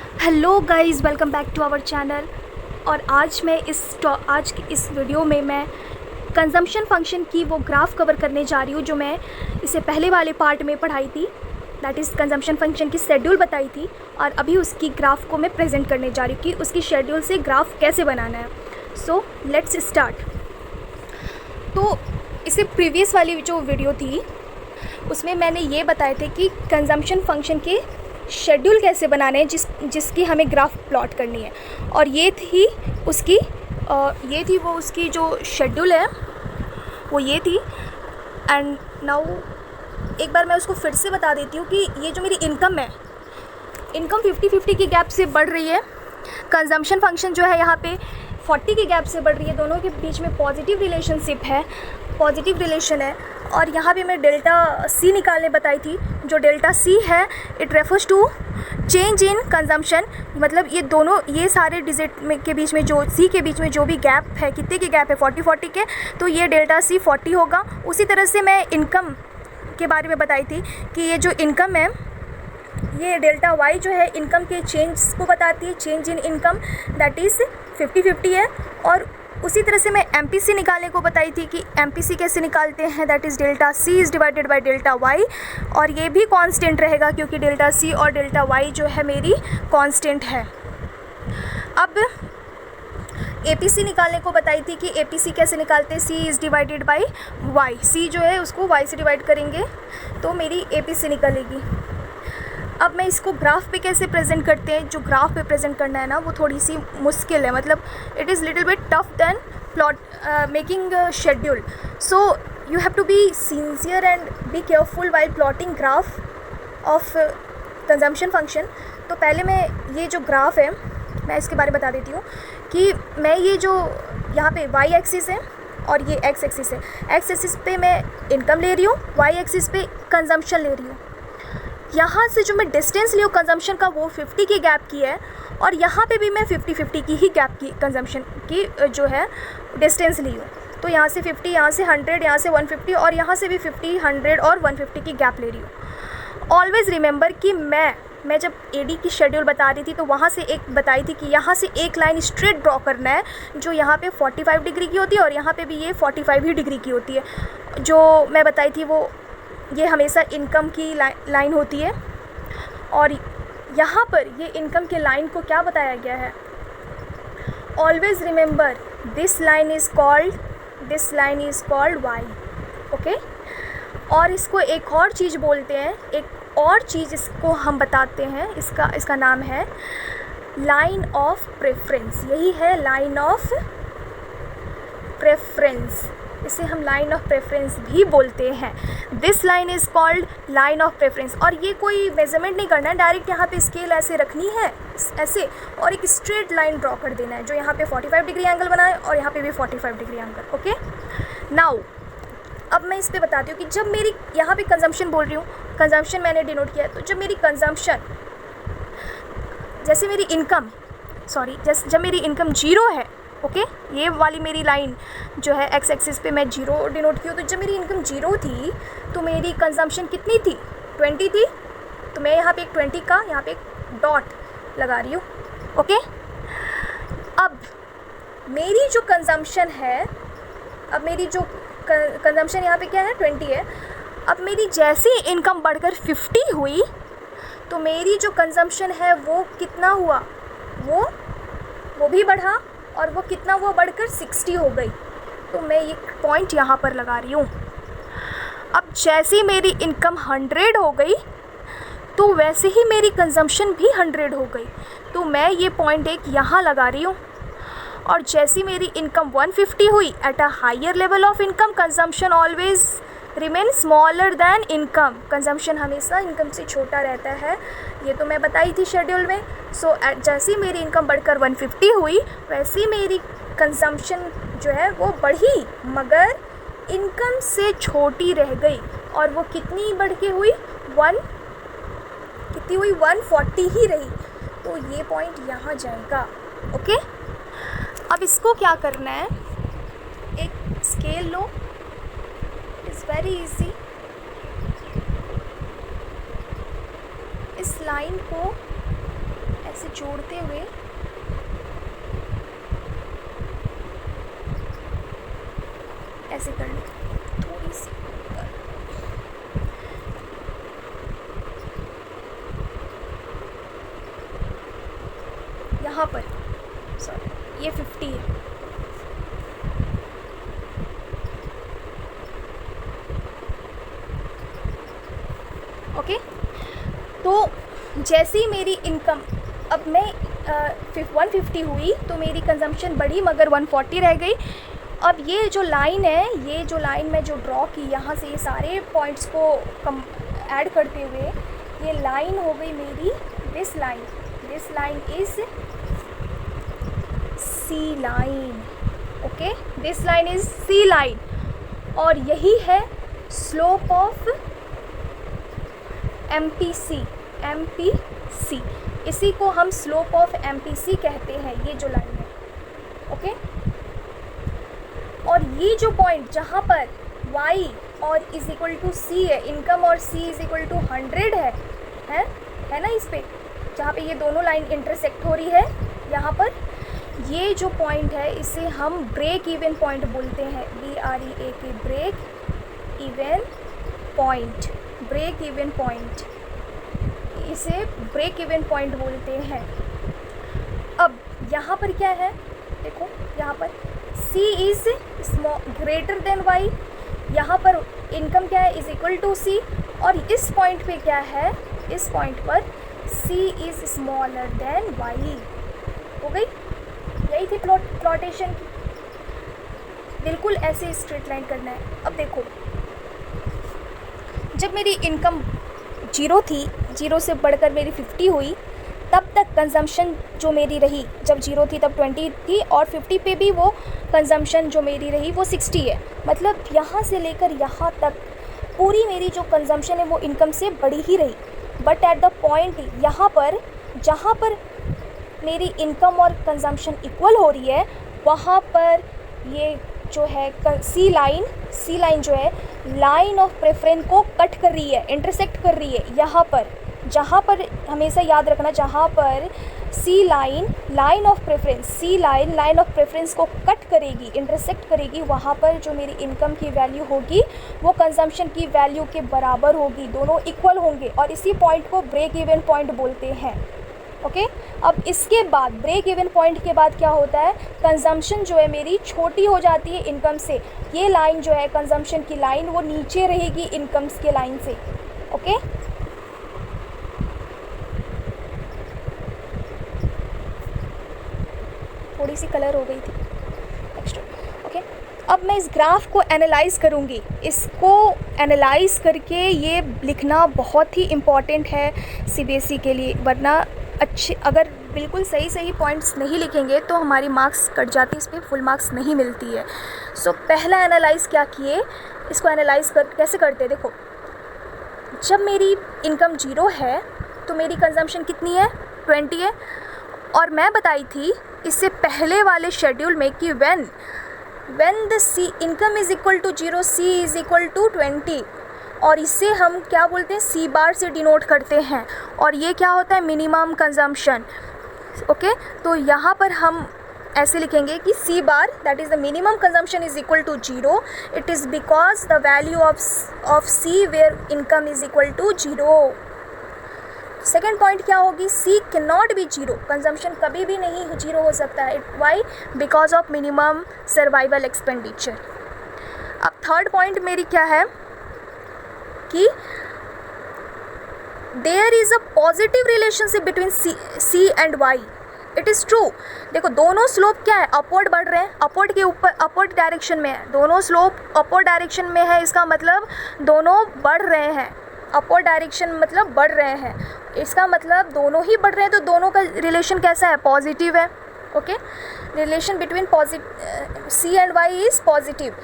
Hello guys, welcome back to our channel. और आज की इस वीडियो में मैं कंजम्पशन फंक्शन की वो ग्राफ कवर करने जा रही हूँ जो मैं इसे पहले वाले पार्ट में पढ़ाई थी। दैट इज़ कंजम्पशन फंक्शन की शेड्यूल बताई थी और अभी उसकी ग्राफ को मैं प्रेजेंट करने जा रही हूँ कि उसकी शेड्यूल से ग्राफ कैसे बनाना है। So let's start. तो इससे प्रीवियस वाली जो वीडियो थी उसमें मैंने ये बताए थे कि कंजम्पशन फंक्शन के शेड्यूल कैसे बनाने हैं जिसकी हमें ग्राफ प्लॉट करनी है। और ये थी उसकी जो शेड्यूल है वो ये थी। एंड नाउ एक बार मैं उसको फिर से बता देती हूँ कि ये जो मेरी इनकम है, इनकम 50-50 की गैप से बढ़ रही है। कंजम्पशन फंक्शन जो है यहाँ पे 40 की गैप से बढ़ रही है। दोनों के बीच में पॉजिटिव रिलेशन है। और यहाँ पे मैं डेल्टा सी निकालने बताई थी। जो डेल्टा सी है it refers to change in consumption, मतलब ये सारे डिजिट में के बीच में जो सी के बीच में जो भी गैप है, कितने की गैप है 40 के, तो ये डेल्टा सी 40 होगा। उसी तरह से मैं इनकम के बारे में बताई थी कि ये जो इनकम है ये डेल्टा वाई जो है इनकम के चेंज को बताती है, change in income, that is 50-50 है। और उसी तरह से मैं एमपीसी निकालने को बताई थी कि एमपीसी कैसे निकालते हैं, that is delta C is divided by delta Y. और ये भी कांस्टेंट रहेगा क्योंकि डेल्टा सी और डेल्टा वाई जो है मेरी कांस्टेंट है। अब एपीसी निकालने को बताई थी कि एपीसी कैसे निकालते हैं, सी इज़ डिवाइडेड बाय वाई। सी जो है उसको वाई से डिवाइड करेंगे तो मेरी एपीसी निकलेगी। अब मैं इसको ग्राफ पे कैसे प्रेजेंट करते हैं, जो ग्राफ पे प्रेजेंट करना है ना वो थोड़ी सी मुश्किल है, मतलब it is little bit tough than plot making schedule. So you have to be sincere and be careful while plotting graph of consumption function. तो पहले मैं ये जो ग्राफ है मैं इसके बारे में बता देती हूँ कि मैं ये जो यहाँ पे वाई एक्सिस है और ये एक्स एक्सिस है। एक्स एक्सिस पे मैं इनकम ले रही हूँ, वाई एक्सिस पे कंजम्पशन ले रही हूँ। यहाँ से जो मैं डिस्टेंस ली हूँ कंजम्पशन का वो 50 की गैप की है और यहाँ पे भी मैं 50-50 की ही गैप की कंजम्पशन की जो है डिस्टेंस ली हूँ। तो यहाँ से 50, यहाँ से 100, यहाँ से 150 और यहाँ से भी 50, 100 और 150 की गैप ले रही हूँ। ऑलवेज़ रिमेंबर कि मैं जब एडी की शेड्यूल बता रही थी तो वहाँ से एक बताई थी कि यहाँ से एक लाइन स्ट्रेट ड्रॉ करना है जो यहाँ पे 45 डिग्री की होती है और यहाँ पे भी ये 45 ही डिग्री की होती है। जो मैं बताई थी वो ये हमेशा इनकम की लाइन होती है। और यहाँ पर ये इनकम के लाइन को क्या बताया गया है, always remember this line is called Y. Okay. और इसको एक और चीज़ बोलते हैं, एक और चीज़ इसको हम बताते हैं, इसका नाम है लाइन ऑफ प्रेफरेंस। यही है लाइन ऑफ प्रेफरेंस, इसे हम लाइन ऑफ प्रेफरेंस भी बोलते हैं। This line is called line of preference. और ये कोई मेजरमेंट नहीं करना है, डायरेक्ट यहाँ पे स्केल ऐसे रखनी है ऐसे और एक स्ट्रेट लाइन ड्रॉ कर देना है जो यहाँ पे 45 डिग्री एंगल बनाए और यहाँ पे भी 45 डिग्री एंगल। ओके। नाउ अब मैं इस पर बताती हूँ कि जब मेरी यहाँ पे कंजम्पशन बोल रही हूँ, कंजम्पशन मैंने डिनोट किया है, तो जब मेरी कंजम्पशन जब मेरी इनकम जीरो है, ओके, ये वाली मेरी लाइन जो है एक्स एक्सिस पे मैं जीरो डिनोट की हूँ। तो जब मेरी इनकम जीरो थी तो मेरी कंजम्पशन कितनी थी, 20 थी। तो मैं यहाँ पे एक 20 का यहाँ पे एक डॉट लगा रही हूँ। ओके। अब मेरी जो कंजम्पशन है, अब मेरी जो कंजम्पशन यहाँ पे क्या है 20 है। अब मेरी जैसी इनकम बढ़कर 50 हुई तो मेरी जो कंजम्पशन है वो कितना हुआ, वो भी बढ़ा और वो कितना हुआ, बढ़कर 60 हो गई। तो मैं ये पॉइंट यहाँ पर लगा रही हूँ। अब जैसे ही मेरी इनकम 100 हो गई तो वैसे ही मेरी कंजम्पशन भी 100 हो गई। तो मैं ये पॉइंट एक यहाँ लगा रही हूँ। और जैसी मेरी इनकम 150 हुई, at a higher level of income consumption always remain smaller than income. Consumption हमेशा इनकम से छोटा रहता है, ये तो मैं बताई थी शेड्यूल में। सो जैसी मेरी इनकम बढ़कर 150 हुई वैसी मेरी कंजम्पशन जो है वो बढ़ी मगर इनकम से छोटी रह गई। और वो कितनी बढ़ के हुई, 140 ही रही। तो ये पॉइंट यहाँ जाएगा। ओके। अब इसको क्या करना है, एक scale low, it's very easy. इस लाइन को इसे जोड़ते हुए ऐसे कर लो, थोड़ी सी यहाँ पर, सॉरी ये 50 है, ओके। तो जैसे ही मेरी इनकम, अब मैं 150 हुई तो मेरी कंजम्पशन बढ़ी मगर 140 रह गई। अब ये जो लाइन है, ये जो लाइन मैं जो ड्रॉ की यहाँ से, ये सारे पॉइंट्स को ऐड करते हुए ये लाइन हो गई मेरी this line is C line, okay, this line is C line, और यही है स्लोप ऑफ MPC, इसी को हम स्लोप ऑफ MPC कहते हैं, ये जो लाइन है, ओके। और ये जो पॉइंट जहाँ पर y और इज इक्वल टू c है, इनकम और c इज इक्वल टू 100 है ना, इस पे जहाँ पे ये दोनों लाइन इंटरसेक्ट हो रही है, यहाँ पर ये जो पॉइंट है इसे हम ब्रेक इवन पॉइंट बोलते हैं, BREAK, ब्रेक इवन पॉइंट, इसे ब्रेक इवन पॉइंट बोलते हैं। अब यहाँ पर क्या है, देखो यहाँ पर C is greater than y, यहाँ पर इनकम क्या है, इज़ इक्वल टू C, और इस पॉइंट पे क्या है, इस पॉइंट पर C is smaller than y, हो गई। यही थी प्लॉटेशन की, बिल्कुल ऐसे स्ट्रेट लाइन करना है। अब देखो, जब मेरी इनकम 0 थी, 0 से बढ़कर मेरी 50 हुई, तब तक कंजम्पशन जो मेरी रही, जब 0 थी तब 20 थी, और 50 पे भी वो कंजम्पशन जो मेरी रही वो 60 है। मतलब यहाँ से लेकर यहाँ तक पूरी मेरी जो कंजम्पशन है वो इनकम से बढ़ी ही रही। बट एट द पॉइंट यहाँ पर जहाँ पर मेरी इनकम और कंजम्पशन इक्वल हो रही है, वहाँ पर ये जो है सी लाइन जो है लाइन ऑफ प्रेफरेंस को कट कर रही है, इंटरसेक्ट कर रही है। यहाँ पर जहाँ पर हमेशा याद रखना, जहाँ पर सी लाइन ऑफ प्रेफरेंस को कट करेगी, इंटरसेक्ट करेगी, वहाँ पर जो मेरी इनकम की वैल्यू होगी वो कंजम्पशन की वैल्यू के बराबर होगी, दोनों इक्वल होंगे, और इसी पॉइंट को ब्रेक इवन पॉइंट बोलते हैं, ओके। अब इसके बाद ब्रेक इवन पॉइंट के बाद क्या होता है, कंजम्पशन जो है मेरी छोटी हो जाती है इनकम से। ये लाइन जो है कंजम्पशन की लाइन वो नीचे रहेगी इनकम्स के लाइन से, ओके। थोड़ी सी कलर हो गई थी एक्स्ट्रा, ओके। अब मैं इस ग्राफ को एनालाइज करूँगी, इसको एनालाइज करके ये लिखना बहुत ही इम्पॉर्टेंट है CBSE के लिए, वरना अच्छे अगर बिल्कुल सही पॉइंट्स नहीं लिखेंगे तो हमारी मार्क्स कट जाती है, इस पर फुल मार्क्स नहीं मिलती है। सो पहला एनालाइज क्या किए, इसको एनालाइज कैसे करते हैं, देखो जब मेरी इनकम 0 है तो मेरी कंजम्पशन कितनी है, 20 है, और मैं बताई थी इससे पहले वाले शेड्यूल में कि when the C income is equal to 0, C is equal to 20, और इसे हम क्या बोलते हैं, C बार से डिनोट करते हैं, और ये क्या होता है, मिनिमम कंजम्पशन, ओके। तो यहाँ पर हम ऐसे लिखेंगे कि C bar that is the minimum consumption is equal to 0, it is because the value of C where income is equal to 0। Second point क्या होगी, C can not be 0, consumption कभी भी नहीं 0 हो सकता है, Y, because of minimum survival expenditure. अब third point मेरी क्या है कि there is a positive relationship between C and Y, it is true. देखो दोनों स्लोप क्या है, अपवर्ड बढ़ रहे हैं, अपवर्ड के ऊपर अपवर्ड डायरेक्शन में है, दोनों स्लोप अपवर्ड डायरेक्शन में है, इसका मतलब दोनों बढ़ रहे हैं, अपवर्ड डायरेक्शन मतलब बढ़ रहे हैं, इसका मतलब दोनों ही बढ़ रहे हैं, तो दोनों का रिलेशन कैसा है, पॉजिटिव है, okay. Relation between C and Y is positive,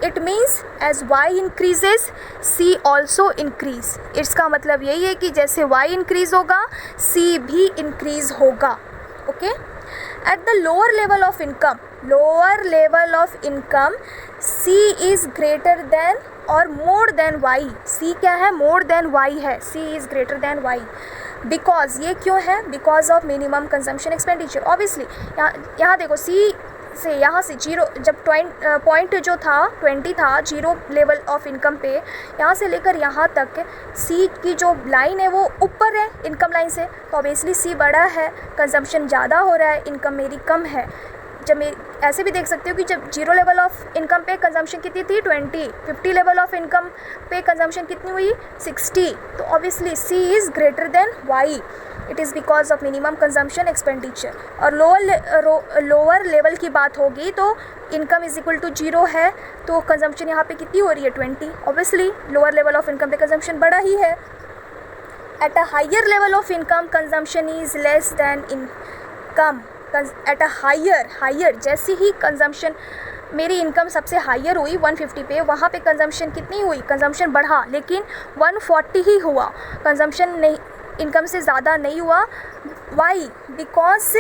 it means as Y increases C also increase, इसका मतलब यही है कि जैसे Y इंक्रीज होगा C भी इंक्रीज होगा, okay. At the lower level of income C is greater than और मोर देन Y, C क्या है, मोर देन Y है, C is greater than Y। Because, ये क्यों है, because of minimum consumption expenditure. Obviously यहाँ देखो सी से यहाँ से जीरो, जब पॉइंट जो था 20 था जीरो लेवल ऑफ इनकम पे, यहाँ से लेकर यहाँ तक सी की जो लाइन है वो ऊपर है इनकम लाइन से, तो ऑब्वियसली सी बड़ा है, कंजम्पशन ज़्यादा हो रहा है, इनकम मेरी कम है। जब मेरी ऐसे भी देख सकते हो कि जब जीरो लेवल ऑफ इनकम पे कंजम्पशन कितनी थी 20, 50 लेवल ऑफ इनकम पे कंजम्पशन कितनी हुई 60, तो obviously C is greater than Y, it is because of minimum consumption expenditure. और लोअर लेवल की बात होगी तो income is equal to zero है, तो कंजम्पशन यहाँ पे कितनी हो रही है 20, obviously lower level of income पे कंजम्पशन बड़ा ही है। At a higher level of income consumption is less than income. At a higher जैसे ही कंजम्पशन, मेरी इनकम सबसे हायर हुई 150 पे, वहाँ पे कंजम्पशन कितनी हुई, कंजम्पशन बढ़ा, लेकिन 140 ही हुआ, कंजम्पशन नहीं, इनकम से ज़्यादा नहीं हुआ। Y, because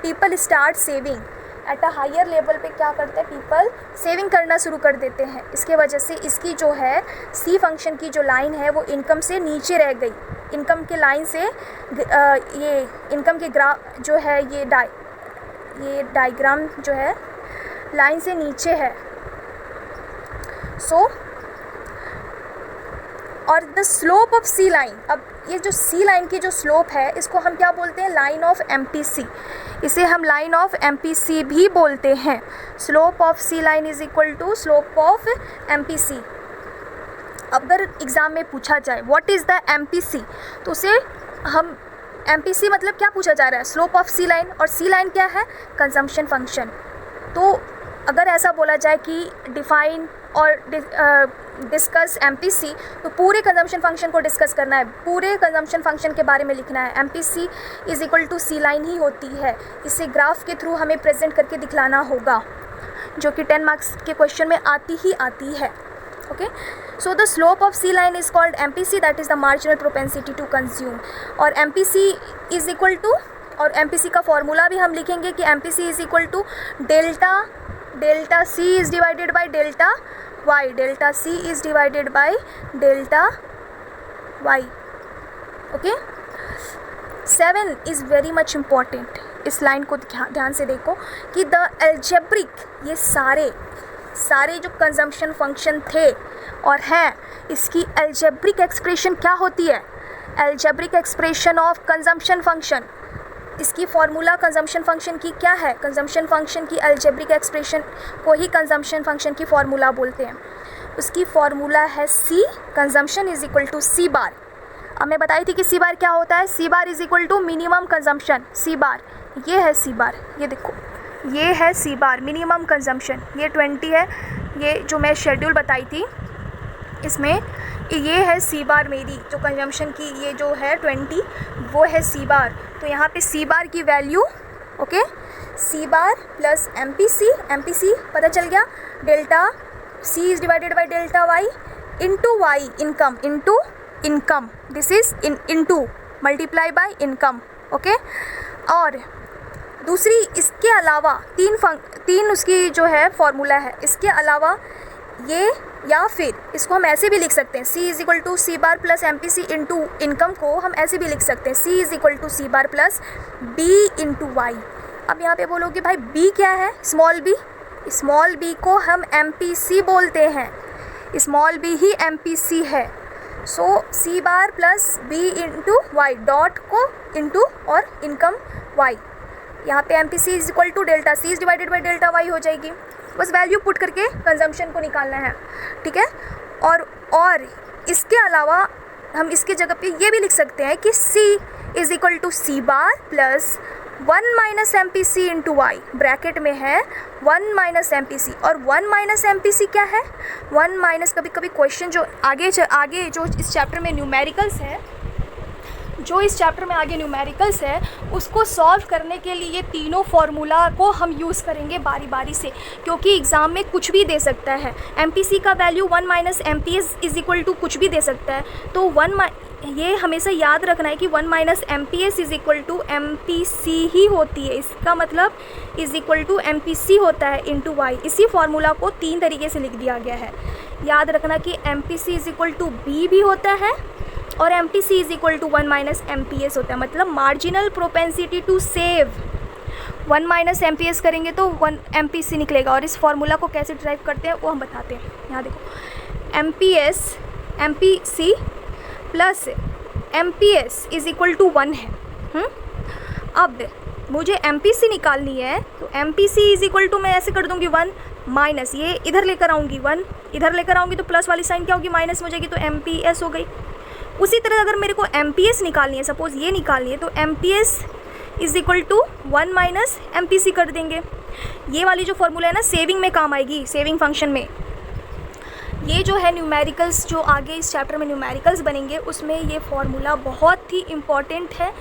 people start saving. At a higher level पे क्या करते हैं, पीपल सेविंग करना शुरू कर देते हैं, इसके वजह से इसकी जो है सी फंक्शन की जो लाइन है वो इनकम से नीचे रह गई, इनकम के लाइन से ये इनकम के ग्राफ जो है ये डायग्राम जो है लाइन से नीचे है। सो और the slope of C line, अब ये जो सी लाइन की जो स्लोप है इसको हम क्या बोलते हैं, लाइन ऑफ एमपीसी, इसे हम लाइन ऑफ एमपीसी भी बोलते हैं। Slope of C line is equal to slope of MPC. अगर एग्ज़ाम में पूछा जाए व्हाट इज़ द एमपीसी, तो उसे हम एमपीसी मतलब क्या पूछा जा रहा है, स्लोप ऑफ सी लाइन, और सी लाइन क्या है, कंजम्पशन फंक्शन। तो अगर ऐसा बोला जाए कि डिफाइन और डिस्कस एमपीसी, तो पूरे कंजम्पशन फंक्शन को डिस्कस करना है, पूरे कंजम्पशन फंक्शन के बारे में लिखना है। MPC is equal to C line ही होती है, इसे ग्राफ के थ्रू हमें प्रेजेंट करके दिखलाना होगा, जो कि 10 मार्क्स के क्वेश्चन में आती है। Okay, so the slope of C line is called MPC, that is the marginal propensity to consume. और एमपीसी इज इक्वल टू, और एमपीसी का फॉर्मूला भी हम लिखेंगे कि MPC is equal to delta C is divided by delta Y, delta C is divided by delta Y. Okay, 7 is very much important, इस line को ध्यान से देखो कि द एल्जेब्रिक, ये सारे जो कंजम्पशन फंक्शन थे और हैं, इसकी एल्जेब्रिक एक्सप्रेशन क्या होती है, algebraic expression of consumption function. इसकी फॉर्मूला कंजम्पशन फंक्शन की क्या है, कंजम्पशन फंक्शन की एल्जेब्रिक एक्सप्रेशन को ही कंजम्पशन फंक्शन की फॉर्मूला बोलते हैं। उसकी फॉर्मूला है सी, consumption is equal to C बार। अब मैं बताई थी कि सी बार क्या होता है, C bar is equal to minimum consumption. C bar, ये है सी बार, ये देखो ये है सी बार, मिनिमम कंजम्पशन, ये 20 है, ये जो मैं शेड्यूल बताई थी इसमें ये है सी बार, मेरी जो कंजम्पशन की ये जो है 20 वो है सी बार। तो यहाँ पे सी बार की value, okay, C bar plus MPC पता चल गया, delta C is divided by delta Y into Y, income this is into multiply by income. Okay, और दूसरी इसके अलावा तीन उसकी जो है फॉर्मूला है, इसके अलावा ये, या फिर इसको हम ऐसे भी लिख सकते हैं, C is equal to C bar plus MPC into income को हम ऐसे भी लिख सकते हैं, C is equal to C bar plus B into Y. अब यहाँ पे बोलोगे भाई बी क्या है, स्मॉल बी को हम एमपीसी बोलते हैं, स्मॉल बी ही एमपीसी है। So C bar plus B into Y, dot को इंटू और इनकम वाई, यहाँ पे MPC is equal to delta C is divided by delta Y हो जाएगी। बस वैल्यू पुट करके कंजम्पशन को निकालना है, ठीक है। और इसके अलावा हम इसके जगह पे ये भी लिख सकते हैं कि C is equal to C bar plus 1 minus M P C into Y, bracket में है 1 माइनस एम पी सी। और 1 माइनस एम पी सी क्या है, 1 माइनस, कभी कभी क्वेश्चन जो आगे जो इस चैप्टर में न्यूमेरिकल्स है, उसको सॉल्व करने के लिए ये तीनों फार्मूला को हम यूज़ करेंगे बारी बारी से, क्योंकि एग्ज़ाम में कुछ भी दे सकता है। एमपीसी का value 1 minus M P S is equal to कुछ भी दे सकता है, तो ये हमेशा याद रखना है कि 1 minus M P S is equal to M P C ही होती है, इसका मतलब is equal to M P C होता है इंटू वाई। इसी फार्मूला को 3 तरीके से लिख दिया गया है। याद रखना कि M P C is equal to B भी होता है और MPC is equal to 1 minus MPS होता है, मतलब marginal propensity to save. 1 minus MPS करेंगे तो 1 MPC निकलेगा। और इस फॉर्मूला को कैसे ड्राइव करते हैं वो हम बताते हैं। यहाँ देखो, MPC plus MPS is equal to 1 है। अब मुझे MPC निकालनी है, तो MPC इज इक्वल टू मैं ऐसे कर दूँगी 1 माइनस, ये इधर लेकर आऊँगी 1, इधर लेकर आऊँगी तो प्लस वाली साइन क्या होगी, माइनस में हो जाएगी, तो MPS हो गई। उसी तरह अगर मेरे को MPS निकालनी है, सपोज़ ये निकालनी है, तो MPS is equal to 1 minus MPC कर देंगे। ये वाली जो फॉर्मूला है ना, सेविंग में काम आएगी, सेविंग फंक्शन में। ये जो है न्यूमेरिकल्स, जो आगे इस चैप्टर में न्यूमेरिकल्स बनेंगे, उसमें ये फॉर्मूला बहुत ही इम्पॉर्टेंट है,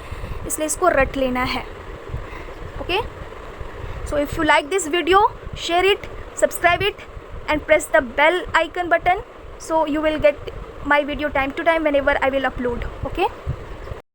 इसलिए इसको रट लेना है। Okay, so if you like this video, share it, subscribe it and press the bell icon button so you will get my video time to time whenever I will upload. Okay.